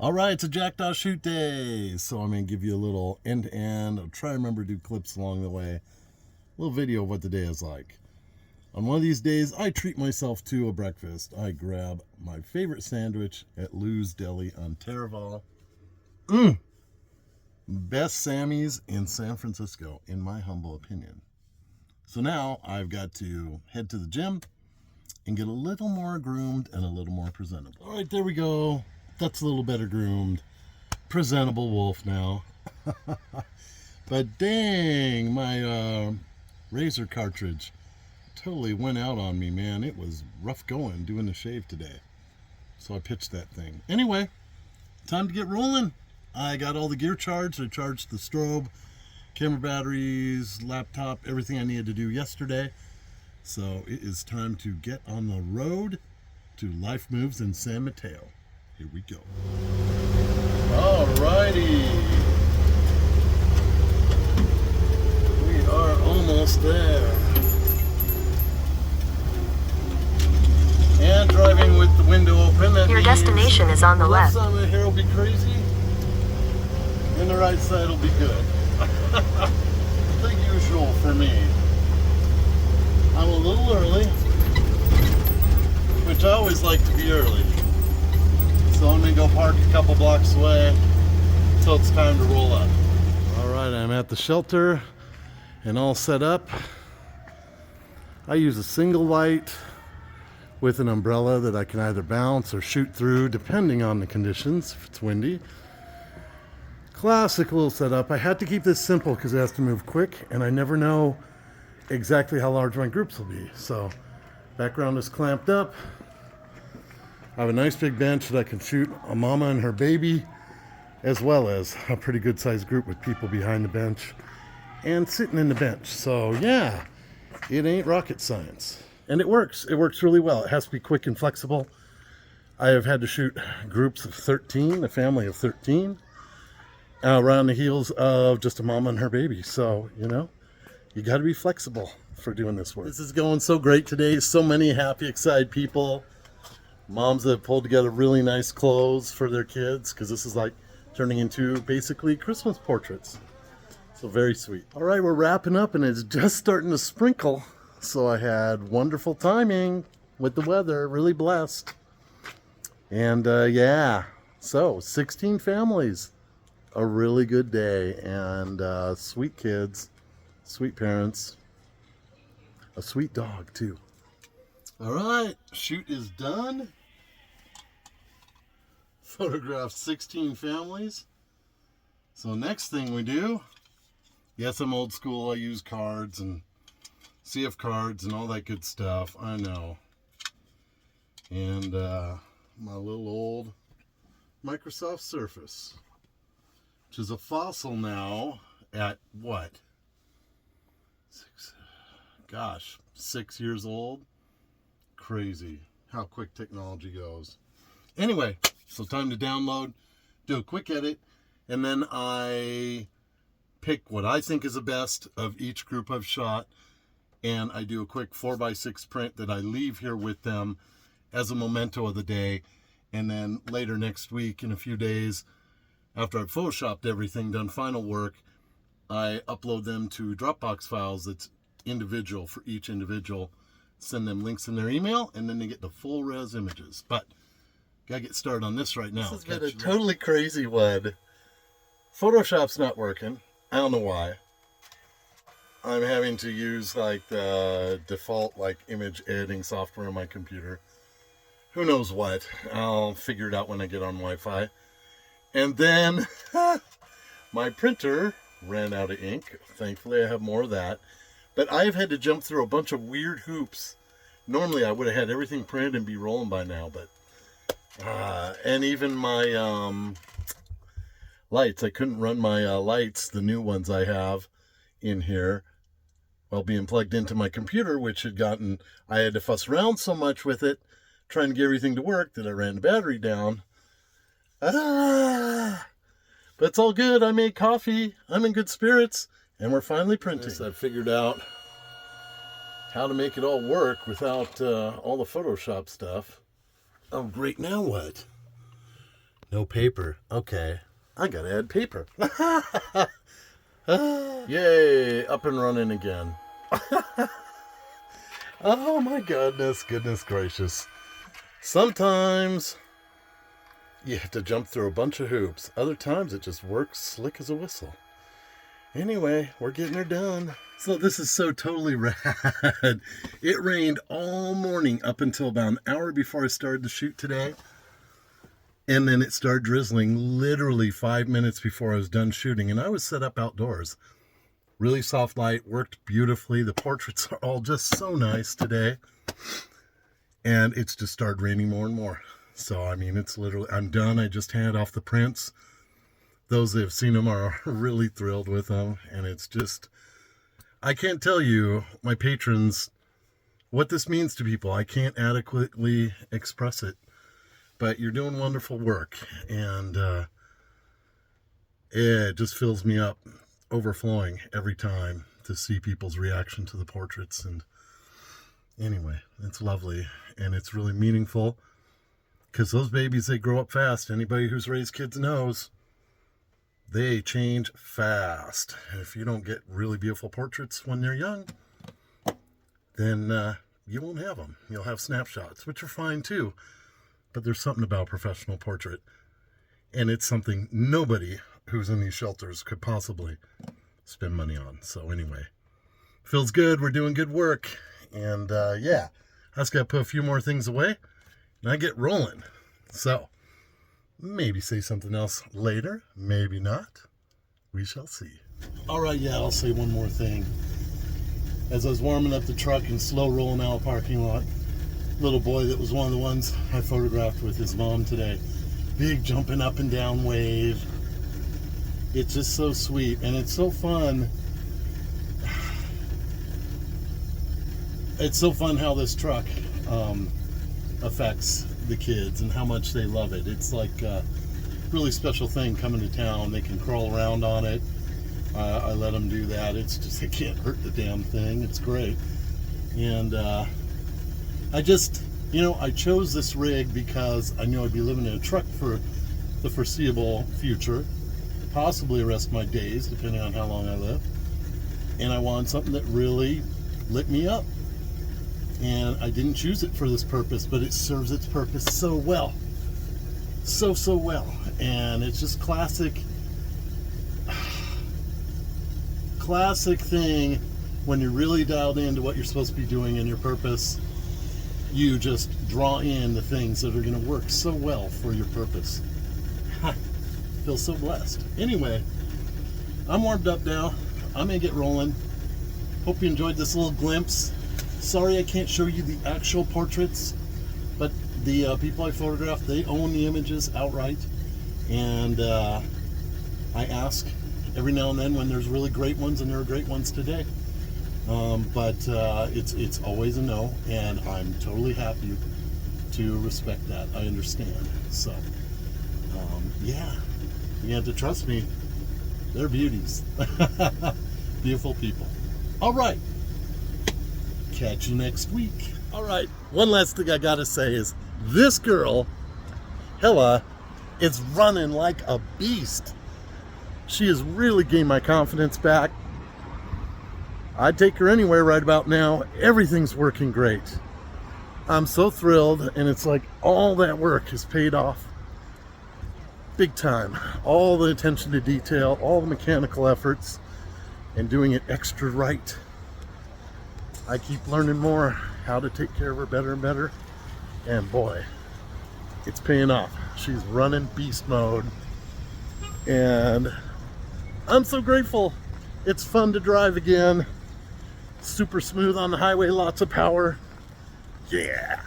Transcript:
All right, it's a Jackdaw Shoot Day. So I'm going to give you a little end-to-end. I'll try to remember to do clips along the way. A little video of what the day is like. On one of these days, I treat myself to a breakfast. I grab my favorite sandwich at Lou's Deli on Taraval. Best Sammy's in San Francisco, in my humble opinion. So now I've got to head to the gym and get a little more groomed and a little more presentable. All right, there we go. That's a little better groomed. Presentable wolf now. But dang, my razor cartridge totally went out on me, man. It was rough going doing the shave today. So I pitched that thing. Anyway, time to get rolling. I got all the gear charged. I charged the strobe, camera batteries, laptop, everything I needed to do yesterday. So it is time to get on the road to Life Moves in San Mateo. Here we go. Alrighty. We are almost there. And driving with the window open. Your destination is on the left. The left side of here will be crazy, and the right side will be good. The usual for me. I'm a little early, which I always like to be early. So I'm gonna go park a couple blocks away until it's time to roll up. All right, I'm at the shelter and all set up. I use a single light with an umbrella that I can either bounce or shoot through depending on the conditions if it's windy. Classic little setup. I had to keep this simple because it has to move quick and I never know exactly how large my groups will be. So background is clamped up. I have a nice big bench that I can shoot a mama and her baby, as well as a pretty good sized group with people behind the bench and sitting in the bench. So yeah, it ain't rocket science. And it works. It works really well. It has to be quick and flexible. I have had to shoot groups of 13, a family of 13, around the heels of just a mama and her baby. So, you know, you got to be flexible for doing this work. This is going so great today. So many happy, excited people. Moms that have pulled together really nice clothes for their kids, because this is like turning into basically Christmas portraits. So very sweet. All right, we're wrapping up and it's just starting to sprinkle. So I had wonderful timing with the weather, really blessed. And yeah, so 16 families, a really good day, and sweet kids, sweet parents, a sweet dog too. All right, shoot is done. Photographed 16 families. So next thing we do, yes, I'm old school. I use cards and CF cards and all that good stuff. I know. And my little old Microsoft Surface, which is a fossil now at what? 6 years old. Crazy how quick technology goes. Anyway, so time to download, do a quick edit, and then I pick what I think is the best of each group I've shot, and I do a quick 4x6 print that I leave here with them as a memento of the day. And then later next week, in a few days, after I've photoshopped everything, done final work, I upload them to Dropbox files that's individual for each individual, send them links in their email, and then they get the full res images. But gotta get started on this right now. This has been a totally crazy one. Photoshop's not working. I don't know why. I'm having to use like the default like image editing software on my computer. Who knows what? I'll figure it out when I get on Wi-Fi. And then my printer ran out of ink. Thankfully I have more of that. But I've had to jump through a bunch of weird hoops. Normally I would have had everything printed and be rolling by now, but and even my lights, I couldn't run my lights, the new ones I have in here, while being plugged into my computer, which I had to fuss around so much with it, trying to get everything to work, that I ran the battery down. But it's all good. I made coffee. I'm in good spirits, and we're finally printing. Yes, I figured out how to make it all work without all the Photoshop stuff. Oh, great. Now what? No paper. Okay. I gotta add paper. Yay, up and running again. Oh my goodness gracious. Sometimes you have to jump through a bunch of hoops. Other times it just works slick as a whistle. Anyway, we're getting her done. So this is so totally rad. It rained all morning up until about an hour before I started the shoot today. And then it started drizzling literally 5 minutes before I was done shooting. And I was set up outdoors. Really soft light, worked beautifully. The portraits are all just so nice today. And it's just started raining more and more. So, I mean, it's literally, I'm done. I just handed off the prints. Those that have seen them are really thrilled with them. And it's just, I can't tell you, my patrons, what this means to people. I can't adequately express it. But you're doing wonderful work, and it just fills me up, overflowing every time to see people's reaction to the portraits. And anyway, it's lovely, and it's really meaningful, because those babies, they grow up fast. Anybody who's raised kids knows they change fast. And if you don't get really beautiful portraits when they're young, then you won't have them. You'll have snapshots, which are fine too. But there's something about professional portrait, and it's something nobody who's in these shelters could possibly spend money on. So anyway, feels good. We're doing good work. And yeah, I just got to put a few more things away, and I get rolling. So maybe say something else later, maybe not. We shall see. All right, yeah, I'll say one more thing. As I was warming up the truck and slow rolling out of the parking lot, little boy that was one of the ones I photographed with his mom today, big jumping up and down wave. It's just so sweet, and it's so fun. It's so fun how this truck affects the kids and how much they love it. It's like a really special thing coming to town. They can crawl around on it. I let them do that. It's just, it can't hurt the damn thing. It's great. And I just, you know, I chose this rig because I knew I'd be living in a truck for the foreseeable future, possibly the rest of my days, depending on how long I live. And I wanted something that really lit me up. And I didn't choose it for this purpose, but it serves its purpose so well. So well. And it's just classic thing when you're really dialed into what you're supposed to be doing and your purpose. You just draw in the things that are going to work so well for your purpose. Feel so blessed. Anyway, I'm warmed up now. I'm going to get rolling. Hope you enjoyed this little glimpse. Sorry I can't show you the actual portraits, but the people I photographed, they own the images outright. And I ask every now and then when there's really great ones, and there are great ones today. But it's always a no, and I'm totally happy to respect that. I understand. So, yeah, you have to trust me. They're beauties. Beautiful people. All right. Catch you next week. All right. One last thing I got to say is this girl, Hella, is running like a beast. She has really gained my confidence back. I'd take her anywhere right about now. Everything's working great. I'm so thrilled, and it's like all that work has paid off big time. All the attention to detail, all the mechanical efforts, and doing it extra right. I keep learning more how to take care of her better and better, and boy, it's paying off. She's running beast mode, and I'm so grateful. It's fun to drive again. Super smooth on the highway, lots of power. Yeah.